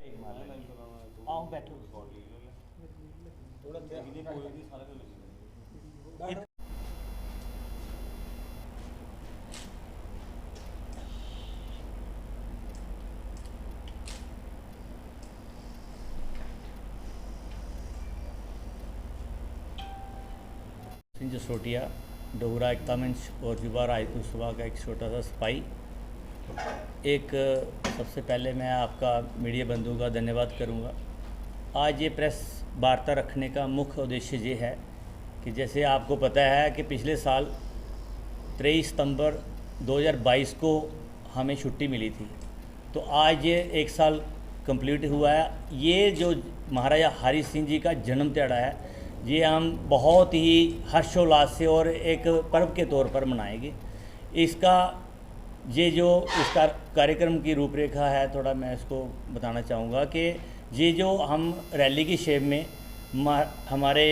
आओ बैठो। जसरोटिया डोगरा एकता मंच और युवा राजपूत सभा का एक छोटा सा सिपाही। एक सबसे पहले मैं आपका मीडिया बंधुओं का धन्यवाद करूंगा। आज ये प्रेस वार्ता रखने का मुख्य उद्देश्य ये है कि जैसे आपको पता है कि पिछले साल 23 सितंबर 2022 को हमें छुट्टी मिली थी, तो आज ये एक साल कंप्लीट हुआ है। ये जो महाराजा हरि सिंह जी का जन्म दिहाड़ा है, ये हम बहुत ही हर्षोल्लास से और एक पर्व के तौर पर मनाएंगे। इसका ये जो इसका कार्यक्रम की रूपरेखा है, थोड़ा मैं इसको बताना चाहूँगा कि ये जो हम रैली की शेप में हमारे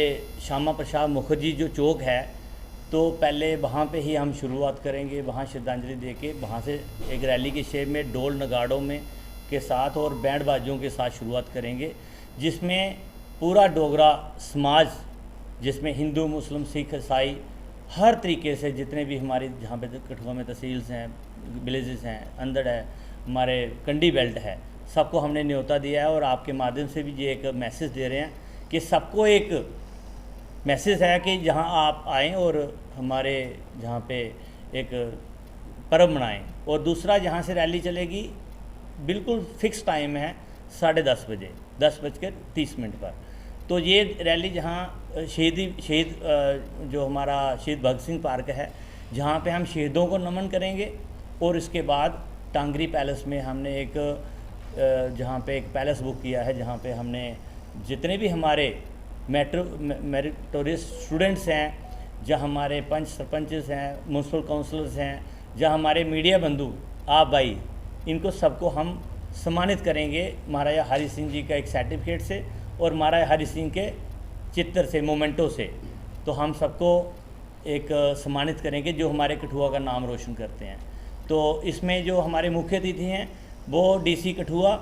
श्यामा प्रसाद मुखर्जी जो चौक है, तो पहले वहाँ पे ही हम शुरुआत करेंगे, वहाँ श्रद्धांजलि दे के वहाँ से एक रैली की शेप में ढोल नगाड़ों में के साथ और बैंड बाजों के साथ शुरुआत करेंगे, जिसमें पूरा डोगरा समाज, जिसमें हिंदू मुस्लिम सिख ईसाई हर तरीके से जितने भी हमारे जहाँ पे कठुआ में तहसील्स हैं, विलेजेस हैं, अंदर है, हमारे कंडी बेल्ट है, सबको हमने न्योता दिया है। और आपके माध्यम से भी ये एक मैसेज दे रहे हैं कि सबको एक मैसेज है कि जहाँ आप आएँ और हमारे जहाँ पे एक पर्व मनाएं। और दूसरा, जहाँ से रैली चलेगी बिल्कुल फिक्स टाइम है 10:30 बजे, 10:30 पर। तो ये रैली जहाँ शहीद जो हमारा शहीद भगत सिंह पार्क है, जहाँ पे हम शहीदों को नमन करेंगे। और इसके बाद टांगरी पैलेस में हमने एक जहाँ पे एक पैलेस बुक किया है, जहाँ पे हमने जितने भी हमारे मेरिटोरियस स्टूडेंट्स हैं, जहाँ हमारे पंच सरपंचेस हैं, म्यूनसिपल काउंसलर्स हैं, जहाँ हमारे मीडिया बंधु आप भाई, इनको सबको हम सम्मानित करेंगे महाराजा हरि सिंह जी का एक सर्टिफिकेट से और महाराजा हरि सिंह के चित्र से, मोमेंटो से। तो हम सबको एक सम्मानित करेंगे जो हमारे कठुआ का नाम रोशन करते हैं। तो इसमें जो हमारे मुख्य अतिथि हैं वो डीसी कठुआ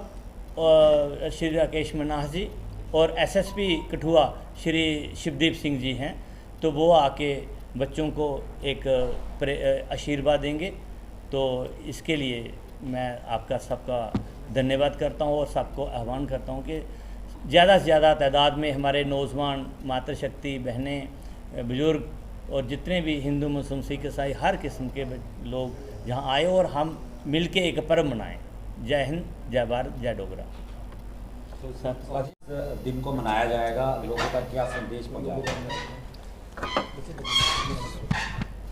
श्री राकेश मन्हास जी और एसएसपी कठुआ श्री शिवदीप सिंह जी हैं। तो वो आके बच्चों को एक आशीर्वाद देंगे। तो इसके लिए मैं आपका सबका धन्यवाद करता हूँ और सबको आह्वान करता हूँ कि ज़्यादा से ज़्यादा तादाद में हमारे नौजवान, मातृशक्ति, बहनें, बुज़ुर्ग और जितने भी हिंदू मुस्लिम सिख ईसाई हर किस्म के लोग जहाँ आए और हम मिल के एक पर्व मनाएं। जय हिंद, जय भारत, जय डोगरा। तो सर, दिन को मनाया जाएगा, लोगों का क्या संदेश पहुँचाएगा?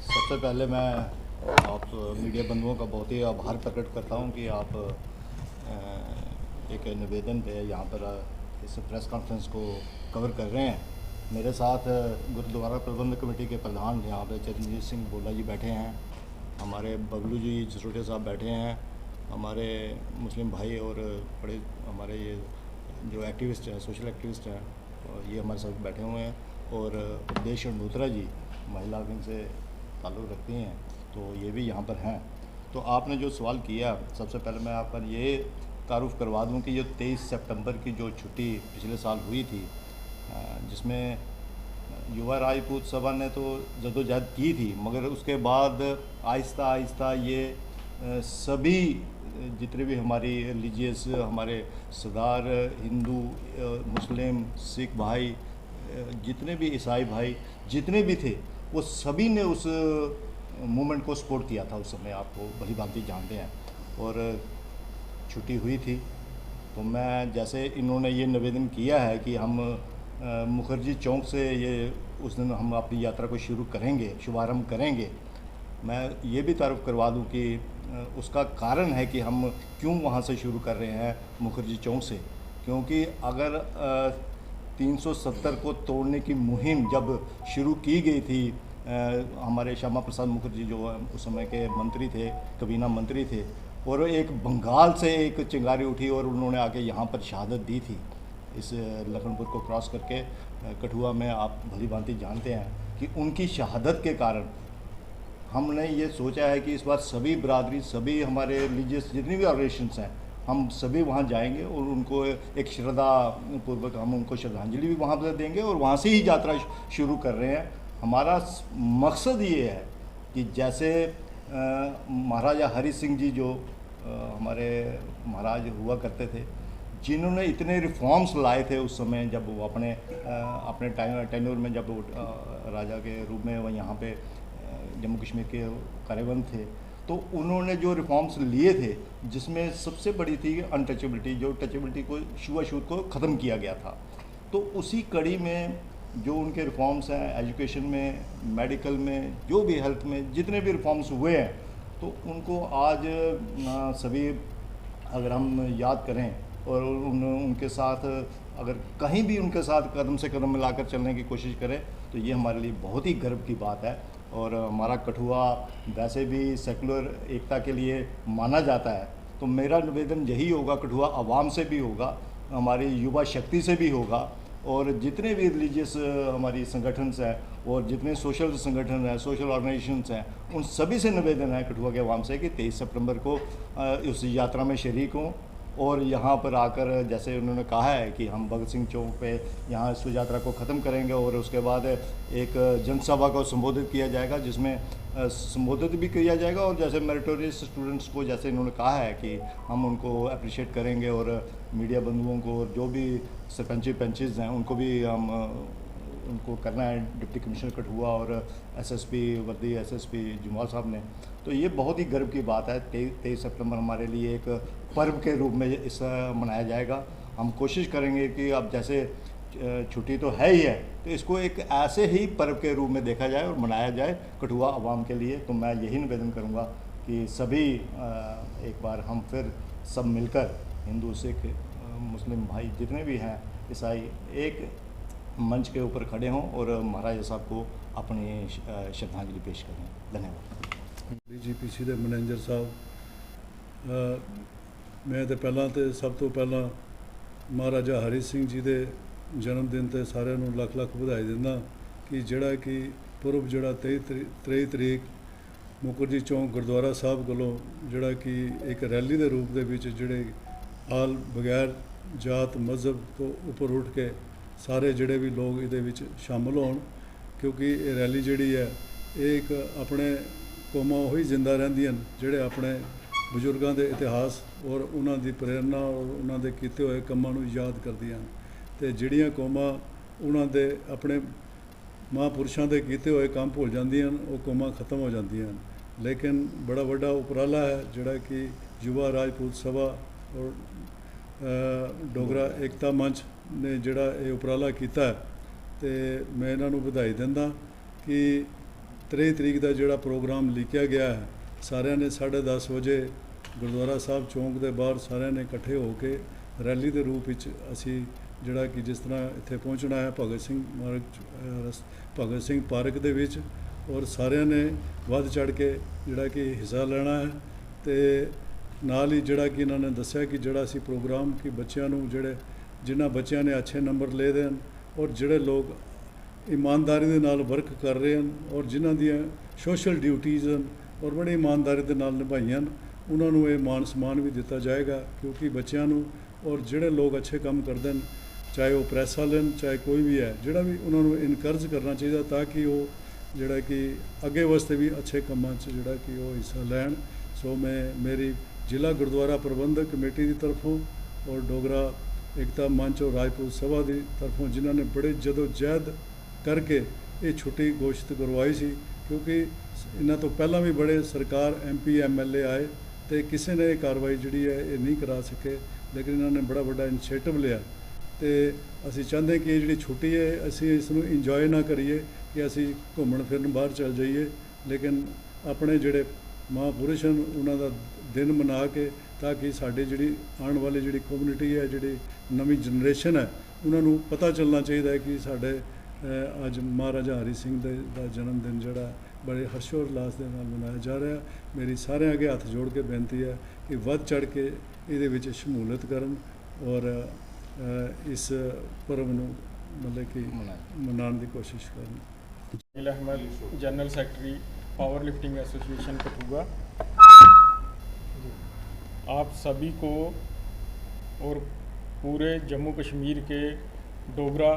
सबसे पहले मैं आप मीडिया बंधुओं का बहुत ही आभार प्रकट करता हूं कि आप एक निवेदन पे यहाँ पर इस प्रेस कॉन्फ्रेंस को कवर कर रहे हैं। मेरे साथ गुरुद्वारा प्रबंधक कमेटी के प्रधान यहाँ पे चरणजीत सिंह बोला जी बैठे हैं, हमारे बबलू जी जसरोटिया साहब बैठे हैं, हमारे मुस्लिम भाई और बड़े हमारे ये जो एक्टिविस्ट हैं, सोशल एक्टिविस्ट हैं, ये हमारे साथ बैठे हुए हैं। और देश नूतरा जी महिला विंग से ताल्लुक़ रखती हैं, तो ये भी यहाँ पर हैं। तो आपने जो सवाल किया, सबसे पहले मैं आपका ये तारुफ करवा दूं कि ये 23 सितंबर की जो छुट्टी पिछले साल हुई थी, जिसमें युवा राजपूत सभा ने तो जद्दोजहद की थी, मगर उसके बाद आहिस्ता आहिस्ता ये सभी जितने भी हमारी रिलीजियस, हमारे सरदार, हिंदू, मुस्लिम, सिख भाई, जितने भी ईसाई भाई जितने भी थे, वो सभी ने उस मूवमेंट को सपोर्ट किया था। उस समय आपको भली भांति जानते हैं। और छुट्टी हुई थी, तो मैं जैसे इन्होंने ये निवेदन किया है कि हम मुखर्जी चौक से ये उस दिन हम अपनी यात्रा को शुरू करेंगे, शुभारंभ करेंगे। मैं ये भी तारुफ करवा दूं कि उसका कारण है कि हम क्यों वहाँ से शुरू कर रहे हैं, मुखर्जी चौक से, क्योंकि अगर 370 को तोड़ने की मुहिम जब शुरू की गई थी, हमारे श्यामा प्रसाद मुखर्जी जो उस समय के मंत्री थे, कबीना मंत्री थे, और एक बंगाल से एक चिंगारी उठी और उन्होंने आके यहाँ पर शहादत दी थी। इस लखनपुर को क्रॉस करके कठुआ में आप भली भांति जानते हैं कि उनकी शहादत के कारण हमने ये सोचा है कि इस बार सभी बरादरी, सभी हमारे रिलीजियस जितनी भी ऑर्गेनाइजेशंस हैं, हम सभी वहाँ जाएंगे और उनको एक श्रद्धा पूर्वक हम उनको श्रद्धांजलि भी वहाँ पर देंगे और वहाँ से ही यात्रा शुरू कर रहे हैं। हमारा मकसद ये है कि जैसे महाराजा हरि सिंह जी जो हमारे महाराज हुआ करते थे, जिन्होंने इतने रिफॉर्म्स लाए थे उस समय जब वो अपने टेन्योर में जब वो राजा के रूप में वो यहाँ पे जम्मू कश्मीर के कार्यबंद थे, तो उन्होंने जो रिफॉर्म्स लिए थे जिसमें सबसे बड़ी थी अनटचेबिलिटी, जो टचेबिलिटी को छुआछूत को ख़त्म किया गया था। तो उसी कड़ी में जो उनके रिफॉर्म्स हैं एजुकेशन में, मेडिकल में, जो भी हेल्थ में जितने भी रिफॉर्म्स हुए हैं, तो उनको आज सभी अगर हम याद करें और उनके साथ अगर कहीं भी उनके साथ कदम से कदम मिलाकर चलने की कोशिश करें तो ये हमारे लिए बहुत ही गर्व की बात है। और हमारा कठुआ वैसे भी सेकुलर एकता के लिए माना जाता है, तो मेरा निवेदन यही होगा, कठुआ आवाम से भी होगा, हमारी युवा शक्ति से भी होगा, और जितने भी रिलीजियस हमारी संगठन्स हैं और जितने सोशल संगठन हैं, सोशल ऑर्गेनाइजेशंस हैं, उन सभी से निवेदन है कठुआ के आवाम से कि 23 सितंबर को उस यात्रा में शरीक हों और यहाँ पर आकर जैसे उन्होंने कहा है कि हम भगत सिंह चौक पे यहाँ इस यात्रा को ख़त्म करेंगे और उसके बाद एक जनसभा को संबोधित किया जाएगा, जिसमें संबोधित भी किया जाएगा और जैसे मेरिटोरियस स्टूडेंट्स को जैसे इन्होंने कहा है कि हम उनको अप्रिशिएट करेंगे और मीडिया बंधुओं को जो भी सरपंची पंचेज हैं उनको भी हम उनको करना है, डिप्टी कमिश्नर कठुआ और एसएसपी वर्दी एसएसपी जमाल साहब ने। तो ये बहुत ही गर्व की बात है। 23 सितंबर हमारे लिए एक पर्व के रूप में इस मनाया जाएगा। हम कोशिश करेंगे कि अब जैसे छुट्टी तो है ही है, तो इसको एक ऐसे ही पर्व के रूप में देखा जाए और मनाया जाए कठुआ आवाम के लिए। तो मैं यही निवेदन करूँगा कि सभी एक बार हम फिर सब मिलकर हिंदू सिख मुस्लिम भाई जितने भी हैं ईसाई एक मंच के ऊपर खड़े हों और महाराजा साहब को अपनी श्रद्धांजलि पेश करें। धन्यवाद। DGPC ਦੇ ਮੈਨੇਜਰ ਸਾਹਿਬ, ਮੈਂ ਤੇ ਪਹਿਲਾਂ ਤੇ ਸਭ ਤੋਂ ਪਹਿਲਾਂ ਮਹਾਰਾਜਾ ਹਰੀ ਸਿੰਘ ਜੀ ਦੇ ਜਨਮ ਦਿਨ ਤੇ ਸਾਰਿਆਂ ਨੂੰ ਲੱਖ ਲੱਖ ਵਧਾਈ ਦਿੰਦਾ ਕਿ ਜਿਹੜਾ ਕਿ ਪੁਰਬ ਜਿਹੜਾ 23 ਤਰੀਕ ਮੁਕਰਜੀ ਚੌਂਕ ਗੁਰਦੁਆਰਾ ਸਾਹਿਬ ਕੋਲੋਂ ਜਿਹੜਾ ਕਿ ਇੱਕ ਰੈਲੀ ਦੇ ਰੂਪ ਦੇ ਵਿੱਚ ਜਿਹੜੇ ਆਲ ਬਗੈਰ ਜਾਤ ਮਜ਼ਹਬ ਤੋਂ ਉੱਪਰ ਉੱਠ ਕੇ ਸਾਰੇ ਜਿਹੜੇ ਵੀ ਲੋਕ ਇਹਦੇ ਵਿੱਚ ਸ਼ਾਮਲ ਹੋਣ, ਕਿਉਂਕਿ ਇਹ ਰੈਲੀ ਜਿਹੜੀ ਹੈ ਇਹ ਇੱਕ ਆਪਣੇ ਕੌਮਾਂ ਉਹੀ ਜ਼ਿੰਦਾ ਰਹਿੰਦੀਆਂ ਜਿਹੜੇ ਆਪਣੇ ਬਜ਼ੁਰਗਾਂ ਦੇ ਇਤਿਹਾਸ ਔਰ ਉਹਨਾਂ ਦੀ ਪ੍ਰੇਰਨਾ ਔਰ ਉਹਨਾਂ ਦੇ ਕੀਤੇ ਹੋਏ ਕੰਮਾਂ ਨੂੰ ਯਾਦ ਕਰਦੀਆਂ, ਅਤੇ ਜਿਹੜੀਆਂ ਕੌਮਾਂ ਉਹਨਾਂ ਦੇ ਆਪਣੇ ਮਹਾਂਪੁਰਸ਼ਾਂ ਦੇ ਕੀਤੇ ਹੋਏ ਕੰਮ ਭੁੱਲ ਜਾਂਦੀਆਂ ਉਹ ਕੌਮਾਂ ਖਤਮ ਹੋ ਜਾਂਦੀਆਂ। ਲੇਕਿਨ ਬੜਾ ਵੱਡਾ ਉਪਰਾਲਾ ਹੈ ਜਿਹੜਾ ਕਿ ਯੁਵਾ ਰਾਜਪੂਤ ਸਭਾ ਔਰ ਡੋਗਰਾ ਏਕਤਾ ਮੰਚ ਨੇ ਜਿਹੜਾ ਇਹ ਉਪਰਾਲਾ ਕੀਤਾ, ਅਤੇ ਮੈਂ ਇਹਨਾਂ ਨੂੰ ਵਧਾਈ ਦਿੰਦਾ ਕਿ 23 ਤਰੀਕ ਦਾ ਜਿਹੜਾ ਪ੍ਰੋਗਰਾਮ ਲਿਖਿਆ ਗਿਆ ਹੈ, ਸਾਰਿਆਂ ਨੇ 10:30 ਵਜੇ ਗੁਰਦੁਆਰਾ ਸਾਹਿਬ ਚੌਂਕ ਦੇ ਬਾਹਰ ਸਾਰਿਆਂ ਨੇ ਇਕੱਠੇ ਹੋ ਕੇ ਰੈਲੀ ਦੇ ਰੂਪ ਵਿੱਚ ਅਸੀਂ ਜਿਹੜਾ ਕਿ ਜਿਸ ਤਰ੍ਹਾਂ ਇੱਥੇ ਪਹੁੰਚਣਾ ਹੈ ਭਗਤ ਸਿੰਘ ਪਾਰਕ ਦੇ ਵਿੱਚ, ਔਰ ਸਾਰਿਆਂ ਨੇ ਵੱਧ ਚੜ੍ਹ ਕੇ ਜਿਹੜਾ ਕਿ ਹਿੱਸਾ ਲੈਣਾ ਹੈ। ਅਤੇ ਨਾਲ ਹੀ ਜਿਹੜਾ ਕਿ ਇਹਨਾਂ ਨੇ ਦੱਸਿਆ ਕਿ ਜਿਹੜਾ ਅਸੀਂ ਪ੍ਰੋਗਰਾਮ ਕਿ ਬੱਚਿਆਂ ਨੂੰ ਜਿਨ੍ਹਾਂ ਬੱਚਿਆਂ ਨੇ ਅੱਛੇ ਨੰਬਰ ਲਏ ਦੇ ਹਨ ਔਰ ਜਿਹੜੇ ਲੋਕ ਇਮਾਨਦਾਰੀ ਦੇ ਨਾਲ ਵਰਕ ਕਰ ਰਹੇ ਹਨ ਔਰ ਜਿਨ੍ਹਾਂ ਦੀਆਂ ਸੋਸ਼ਲ ਡਿਊਟੀਜ਼ ਹਨ ਔਰ ਬੜੀ ਇਮਾਨਦਾਰੀ ਦੇ ਨਾਲ ਨਿਭਾਈਆਂ ਹਨ, ਉਹਨਾਂ ਨੂੰ ਇਹ ਮਾਣ ਸਨਮਾਨ ਵੀ ਦਿੱਤਾ ਜਾਏਗਾ। ਕਿਉਂਕਿ ਬੱਚਿਆਂ ਨੂੰ ਔਰ ਜਿਹੜੇ ਲੋਕ ਅੱਛੇ ਕੰਮ ਕਰਦੇ ਹਨ, ਚਾਹੇ ਉਹ ਪ੍ਰੈਸ ਵਾਲੇ ਹਨ ਚਾਹੇ ਕੋਈ ਵੀ ਹੈ, ਜਿਹੜਾ ਵੀ ਉਹਨਾਂ ਨੂੰ ਇਨਕਰੇਜ ਕਰਨਾ ਚਾਹੀਦਾ ਤਾਂ ਕਿ ਉਹ ਜਿਹੜਾ ਕਿ ਅੱਗੇ ਵਾਸਤੇ ਵੀ ਅੱਛੇ ਕੰਮਾਂ 'ਚ ਜਿਹੜਾ ਕਿ ਉਹ ਹਿੱਸਾ ਲੈਣ। ਸੋ ਮੇਰੀ ਜ਼ਿਲ੍ਹਾ ਗੁਰਦੁਆਰਾ ਪ੍ਰਬੰਧਕ ਕਮੇਟੀ ਦੀ ਤਰਫੋਂ ਔਰ ਡੋਗਰਾ ਏਕਤਾ ਮੰਚ ਔਰ ਰਾਜਪੂਤ ਸਭਾ ਦੀ ਤਰਫੋਂ ਜਿਨ੍ਹਾਂ ਨੇ ਬੜੇ ਜਦੋਜਹਿਦ ਕਰਕੇ ਇਹ ਛੁੱਟੀ ਘੋਸ਼ਿਤ ਕਰਵਾਈ ਸੀ, ਕਿਉਂਕਿ ਇਹਨਾਂ ਤੋਂ ਪਹਿਲਾਂ ਵੀ ਬੜੇ ਸਰਕਾਰ MP MLA ਆਏ ਅਤੇ ਕਿਸੇ ਨੇ ਇਹ ਕਾਰਵਾਈ ਜਿਹੜੀ ਹੈ ਇਹ ਨਹੀਂ ਕਰਾ ਸਕੇ, ਲੇਕਿਨ ਇਹਨਾਂ ਨੇ ਬੜਾ ਵੱਡਾ ਇਨੀਸ਼ੀਏਟਿਵ ਲਿਆ। ਅਤੇ ਅਸੀਂ ਚਾਹੁੰਦੇ ਕਿ ਇਹ ਜਿਹੜੀ ਛੁੱਟੀ ਹੈ ਅਸੀਂ ਇਸ ਨੂੰ ਇੰਜੋਏ ਨਾ ਕਰੀਏ ਕਿ ਅਸੀਂ ਘੁੰਮਣ ਫਿਰਨ ਬਾਹਰ ਚੱਲ ਜਾਈਏ, ਲੇਕਿਨ ਆਪਣੇ ਜਿਹੜੇ ਮਹਾਂਪੁਰਸ਼ ਹਨ ਉਹਨਾਂ ਦਾ ਦਿਨ ਮਨਾ ਕੇ ਤਾਂ ਕਿ ਸਾਡੀ ਜਿਹੜੀ ਆਉਣ ਵਾਲੀ ਜਿਹੜੀ ਕਮਿਊਨਿਟੀ ਹੈ, ਜਿਹੜੀ ਨਵੀਂ ਜਨਰੇਸ਼ਨ ਹੈ, ਉਹਨਾਂ ਨੂੰ ਪਤਾ ਚੱਲਣਾ ਚਾਹੀਦਾ ਹੈ ਕਿ ਸਾਡੇ ਅੱਜ ਮਹਾਰਾਜਾ ਹਰੀ ਸਿੰਘ ਦਾ ਜਨਮ ਦਿਨ ਜਿਹੜਾ ਬੜੇ ਹਰਸ਼ੋਉਲਾਸ ਦੇ ਨਾਲ ਮਨਾਇਆ ਜਾ ਰਿਹਾ। ਮੇਰੀ ਸਾਰਿਆਂ ਅੱਗੇ ਹੱਥ ਜੋੜ ਕੇ ਬੇਨਤੀ ਹੈ ਕਿ ਵੱਧ ਚੜ੍ਹ ਕੇ ਇਹਦੇ ਵਿੱਚ ਸ਼ਮੂਲੀਅਤ ਕਰਨ ਔਰ ਇਸ ਪਰਵ ਨੂੰ ਮਤਲਬ ਕਿ ਮਨਾਉਣ ਦੀ ਕੋਸ਼ਿਸ਼ ਕਰਨ। Jameel Ahmed, general secretary power lifting association Kathua. आप सभी को और पूरे जम्मू कश्मीर के डोगरा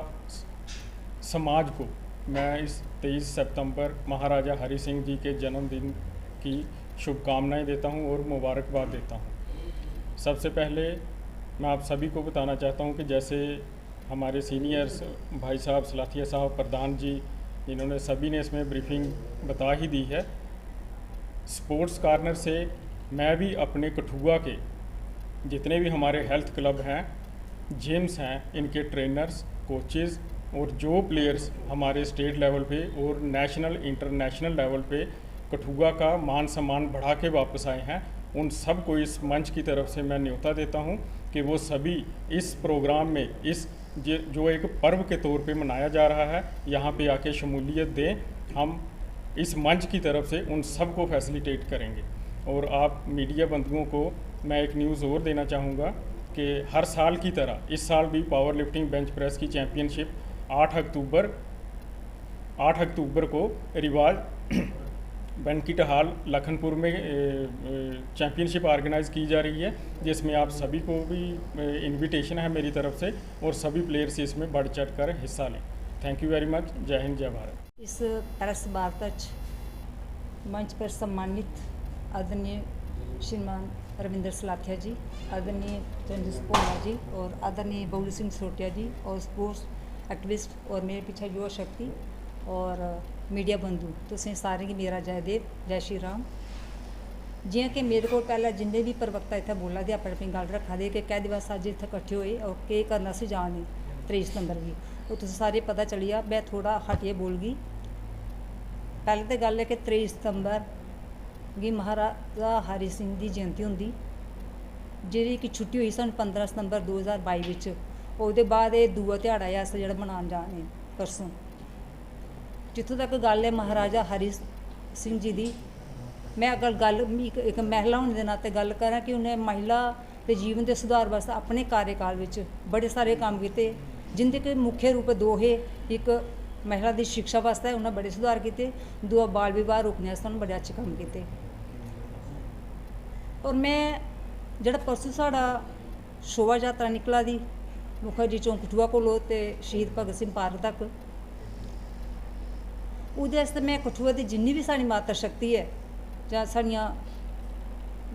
समाज को मैं इस 23 सितंबर महाराजा हरि सिंह जी के जन्मदिन की शुभकामनाएं देता हूं और मुबारकबाद देता हूं। सबसे पहले मैं आप सभी को बताना चाहता हूं कि जैसे हमारे सीनियर्स भाई साहब सलाथिया साहब प्रधान जी इन्होंने सभी ने इसमें ब्रीफिंग बता ही दी है। स्पोर्ट्स कॉर्नर से मैं भी अपने कठुआ के जितने भी हमारे हेल्थ क्लब हैं, जिम्स हैं, इनके ट्रेनर्स, कोचेज़ और जो प्लेयर्स हमारे स्टेट लेवल पे और नेशनल इंटरनेशनल लेवल पे कठुआ का मान सम्मान बढ़ा के वापस आए हैं, उन सब को इस मंच की तरफ से मैं न्योता देता हूं कि वो सभी इस प्रोग्राम में इस जो एक पर्व के तौर पे मनाया जा रहा है यहाँ पे आके शमूलियत दें। हम इस मंच की तरफ से उन सब को फैसिलिटेट करेंगे। और आप मीडिया बंधुओं को मैं एक न्यूज़ और देना चाहूँगा कि हर साल की तरह इस साल भी पावर लिफ्टिंग बेंच प्रेस की चैम्पियनशिप 8 अक्टूबर को रिवाज बनकीट हॉल लखनपुर में चैम्पियनशिप ऑर्गेनाइज़ की जा रही है, जिसमें आप सभी को भी इनविटेशन है मेरी तरफ से और सभी प्लेयर्स इसमें बढ़ चढ़ कर हिस्सा लें। Thank you very much. जय हिंद, जय भारत। इस प्रेस वार्ता मंच पर सम्मानित आदरणीय श्रीमान रविंद्र सलाथिया जी, आदरणीय चंद्र भोला जी और आदरणीय बबलू सिंह सोटिया जी और स्पोर्ट्स एक्टिविस्ट और मेरे पीछे युवा शक्ति और मीडिया बंधु, तुसें सारें गी मेरा जयदेव, जय श्री राम। जियां कि मेरे को पहले जिन्ने भी प्रवक्ता इत्थे बोला दे अपनी गल रखा दे कि कैह्दे वास्ते अज्ज इत्थे कट्ठे होए और केह् करना सी जाने 23 सितंबर गी, वो तुसें सारे पता चली जा। मैं थोड़ा हटिए बोलगी। पहले तो गल है कि 23 सितंबर गी महाराजा हरि सिंह की जयंती होंदी, जेह्दी कि छुट्टी हुई सन 15 सितंबर 2022 विच। ओह्दे बाद एह् दूआ ध्याड़ा है अस जेह्ड़ा मनान जा रहे परसों। जित्थों तक गल है महाराजा हरि सिंह जी दी, मैं अगर गल एक महिला होने के नाते गल करां कि उन्हें महिला के जीवन के सुधार वास्ते अपने कार्यकाल विच बड़े सारे काम किए, जिंदे के मुख्य रूप दो है। एक महिला की शिक्षा वास्ते उन्हें बड़े सुधार किए, दूआ बाल विवाह रोकने वास्ते उन्होंने बड़े अच्छे काम किए। और मैं जेह्ड़ा परसों साढ़ा शोभा यात्रा निकला दी मुखर्जी चौक कठुआ कोलों ते शहीद भगत सिंह पार्क तक, उहदे आस्तै मैं कठुआ की जिन्नी भी साड़ी माता शक्ति है जां साड़ियां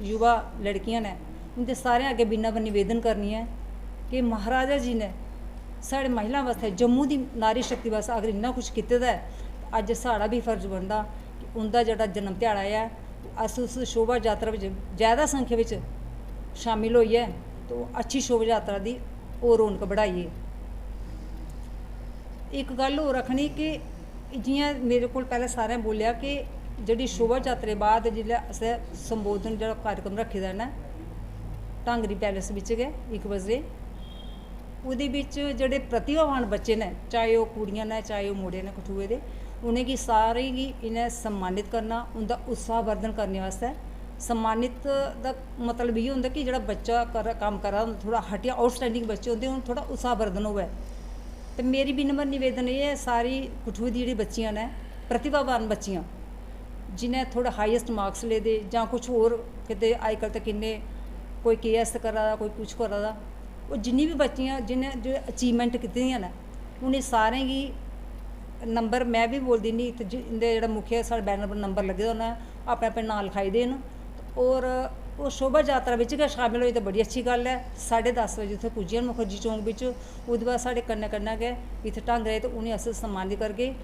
युवा लड़कियां ने उनके सारे अगे बिना निवेदन करनी है कि महाराजा जी ने साढ़े महिला वास्ते जम्मू की नारी शक्ति वास्ते अगर इन्ना कुछ कीते दा है, अज्ज साड़ा भी फर्ज बनता कि उनका जिहड़ा जन्म ध्याड़ा है अस उस शोभा यात्रा में ज़्यादा संख्या में शामिल होइए तो अच्छी शोभा यात्रा की और रौनक बढ़ाइए। एक गल होर रखनी कि जियां मेरे को पहले सारें बोलिया कि जिहड़ी शोभा यात्रा बाद जिसलै असें संबोधन जो कार्यक्रम रखे दा ना ढांगरी पैलेस विच गै 1 बजे, उहदे विच जेह्ड़े प्रतिभावान बच्चे ने, चाहे वह कुड़ियां ने चाहे वह मुड़े ने कठुए दे, उनेंगी सारें गी इन्हें सम्मानित करना, उनका उत्साहवर्धन करने वास्ते। सम्मानित का मतलब ये होंदा कि जो बच्चा काम करा थोड़ा हटिया आउटस्टैंडिंग बच्चे होंदे उन्हें थोड़ा उत्साहवर्धन होवे। तो मेरी भी नंबर निवेदन ये है सारी कठुए दी जेह्ड़ी बच्चियां ने प्रतिभावान बच्चियां जिन्हें थोड़ा हाईएस्ट मार्क्स ले दे जां कुछ होर किते अजकल तक किन्ने कोई KS करा दा कोई कुछ करा दा, वो जिन्नी भी बच्चियां जिन्हें जो अचीवमेंट कीती दियां ने उन्हें सारें गी नंबर मैं भी बोल दिन्नी इंदे जेह्ड़ा मुख्य साढ़े बैनर पर नंबर लगे दे उन्हें अपने अपने नाल लिखाई देन और वो शोभा यात्रा विच गै शामिल होई तो बड़ी अच्छी गल है। 10:30 बजे उत्थे पुज्जियां मुखर्जी चौंक बिच, ओह्दे बाद साढ़े कन्नै कन्नै गै इत्थे ढांगरे ते उनें अस सम्मानित करगे।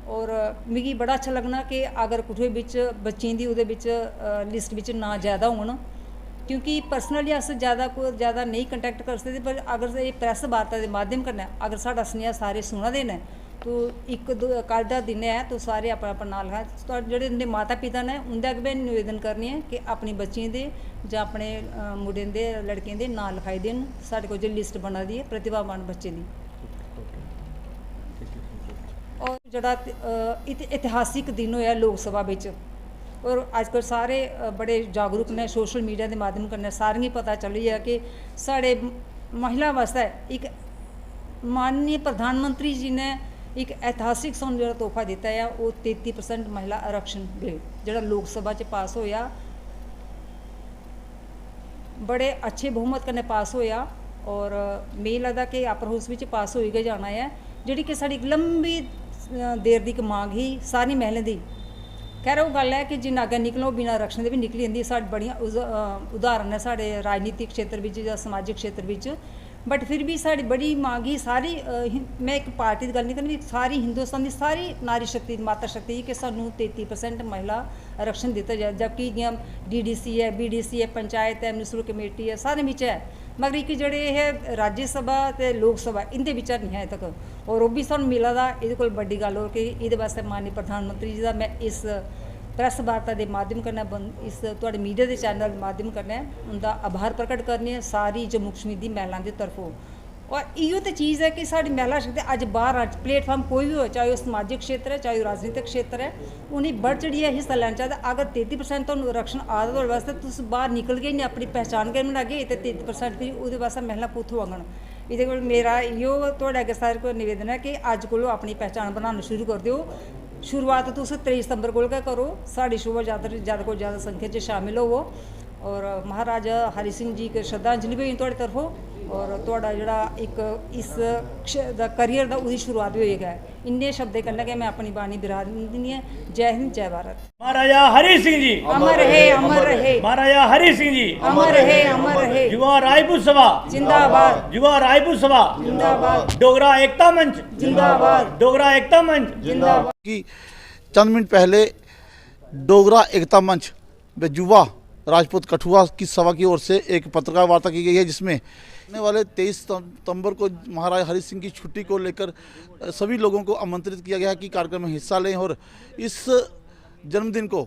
और मिगी बड़ा अच्छा लगना कि अगर कठुए बिच बच्चें दी ओह्दे बिच लिस्ट बिच ना ज़्यादा होन, क्योंकि पर्सनली अस ज़्यादा नहीं कंटैक्ट कर सकते, पर अगर ये प्रेस वार्ता के माध्यम कन्नै अगर साढ़ा सनेहा सारे सुना दे न तो एक दो कल का दिन है तो सारे अपना अपना नाल है तो जेह्ड़े उंदे माता पिता ने उंदे अग्गें निवेदन करनी है कि अपनी बच्चियों दे जां अपने मुड़ें दे लड़कें दे नाल लिखाई देन। साढ़े कोल जो लिस्ट बना दी है प्रतिभावान बच्चे दी। और जेह्ड़ा इतिहासिक दिन होया लोक सभा बिच, और अजकल सारे बड़े जागरूक ने सोशल मीडिया के माध्यम कन्नै सारें गी पता चली गया कि साढ़े महिला वास्ते एक माननीय प्रधानमंत्री जी ने एक ऐतिहासिक सानूं जो तोहफा दिता है वो 33% महिला आरक्षण बिल जो लोक सभा च पास होया, बड़े अच्छे बहुमत कन्नै पास होया। ਔਰ ਮੈਨੂੰ ਲੱਗਦਾ ਕਿ ਅਪਰ ਹਾਊਸ ਵਿੱਚ ਪਾਸ ਹੋਏਗਾ ਜਾਣਾ ਹੈ, ਜਿਹੜੀ ਕਿ ਸਾਡੀ ਇੱਕ ਲੰਬੀ ਦੇਰ ਦੀ ਇੱਕ ਮੰਗ ਹੀ ਸਾਰੀ ਮਹਿਲਾ ਦੀ। ਖੈਰ ਉਹ ਗੱਲ ਹੈ ਕਿ ਜਿੰਨਾ ਅੱਗੇ ਨਿਕਲੋ ਬਿਨਾਂ ਆਰਕਸ਼ਣ ਦੇ ਵੀ ਨਿਕਲੀ ਜਾਂਦੀ। ਸਾਡੇ ਬੜੀਆਂ ਉਦਾਹਰਨ ਹੈ ਸਾਡੇ ਰਾਜਨੀਤਿਕ ਖੇਤਰ ਵਿੱਚ ਜਾਂ ਸਮਾਜਿਕ ਖੇਤਰ ਵਿੱਚ, ਬਟ ਫਿਰ ਵੀ ਸਾਡੀ ਬੜੀ ਮੰਗ ਹੀ ਸਾਰੀ ਮੈਂ ਇੱਕ ਪਾਰਟੀ ਦੀ ਗੱਲ ਨਹੀਂ ਕਰਨੀ, ਸਾਰੀ ਹਿੰਦੁਸਤਾਨ ਦੀ ਸਾਰੀ ਨਾਰੀ ਸ਼ਕਤੀ ਮਾਤਾ ਸ਼ਕਤੀ ਕਿ ਸਾਨੂੰ 33% ਮਹਿਲਾ ਆਰਕਸ਼ਣ ਦਿੱਤਾ ਜਾਏ, ਜਦਕਿ ਜਿਵੇਂ DDC ਹੈ, BDC ਹੈ, ਪੰਚਾਇਤ ਹੈ, ਮਿਊਨਿਸਪਲ ਕਮੇਟੀ ਹੈ, ਸਾਰੇ ਵਿੱਚ ਹੈ, ਮਗਰ ਇੱਕ ਜਿਹੜੇ ਇਹ ਰਾਜ ਸਭਾ ਤੇ ਲੋਕ ਸਭਾ ਇਹਦੇ ਵਿੱਚ ਨਹੀਂ ਹੈ ਤੱਕ। ਔਰ ਉਹ ਵੀ ਸਾਨੂੰ ਮਿਲਾ ਦਾ ਇਹਦੇ ਕੋਲ ਵੱਡੀ ਗੱਲ ਹੋ ਕਿ ਇਹਦੇ ਵਾਸਤੇ ਮਾਨਯੋਗ ਪ੍ਰਧਾਨ ਮੰਤਰੀ ਜੀ ਦਾ ਮੈਂ ਇਸ ਪ੍ਰੈਸ ਵਾਰਤਾ ਦੇ ਮਾਧਿਅਮ ਕਰਨਾ ਇਸ ਤੁਹਾਡੇ ਮੀਡੀਆ ਦੇ ਚੈਨਲ ਦੇ ਮਾਧਿਅਮ ਕਰਨਾ ਉਹਦਾ ਆਭਾਰ ਪ੍ਰਗਟ ਕਰਨੀ ਹੈ ਸਾਰੀ ਜੰਮੂ ਕਸ਼ਮੀਰ ਦੀ ਮਹਿਲਾਵਾਂ ਦੀ ਤਰਫੋਂ। ਔਰ ਇਹੋ ਤਾਂ ਚੀਜ਼ ਹੈ ਕਿ ਸਾਡੀ ਮਹਿਲਾ ਸ਼ਕਤੀ ਅੱਜ ਬਾਹਰ ਪਲੇਟਫਾਰਮ ਕੋਈ ਵੀ ਹੋ, ਚਾਹੇ ਉਹ ਸਮਾਜਿਕ ਖੇਤਰ ਹੈ, ਚਾਹੇ ਉਹ ਰਾਜਨੀਤਿਕ ਖੇਤਰ ਹੈ, ਉਹਨੇ बढ़ चढ़ी है हिस्सा लेना चाहता। अगर 33% तो आरक्षण आता तो वास्ते तुस बाहर निकल गए नहीं अपनी पहचान कर बना गए तो 33% फिर वो वास्ते महिला पुत्थों आंगन। ये मेरा यो थोड़े अगे सारे को निवेदन है कि अज को अपनी पहचान बनाना शुरू कर दो। शुरुआत तुस 23 सितंबर को करो, साड़ी शोभा यात्रा ज़्यादा को ज़्यादा संख्या च शामिल होवो और महाराजा हरि सिंह जी की श्रद्धांजलि भी थोड़ी तरफों और थोड़ा जड़ा एक इस करियर का उसकी शुरुआत भी होएगा। इन्ने शब्द करना कि मैं अपनी बाणी बिरा दी है। जय हिंद जय भारत। महाराजा हरि सिंह जी अमर रहे अमर रहे। महाराजा हरि सिंह जी अमर रहे अमर रहे। युवा रायपुर सभा जिंदाबाद। युवा रायपुर सभा जिंदाबाद। डोगरा एकता मंच जिंदाबाद। डोगरा एकता मंच जिंदाबाद। कि चंद मिनट पहले डोगरा एकता मंच व युवा राजपूत कठुआ की सभा की ओर से एक पत्रकार वार्ता की गई है, जिसमें आने वाले 23 सितंबर को महाराजा हरि सिंह की छुट्टी को लेकर सभी लोगों को आमंत्रित किया गया है कि कार्यक्रम में हिस्सा लें और इस जन्मदिन को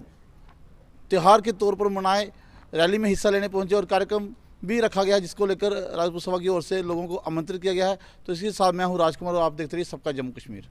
त्यौहार के तौर पर मनाएं। रैली में हिस्सा लेने पहुंचे और कार्यक्रम भी रखा गया है, जिसको लेकर राजपूत सभा की ओर से लोगों को आमंत्रित किया गया है। तो इसके साथ मैं हूँ राजकुमार और आप देखते रहिए सबका जम्मू कश्मीर।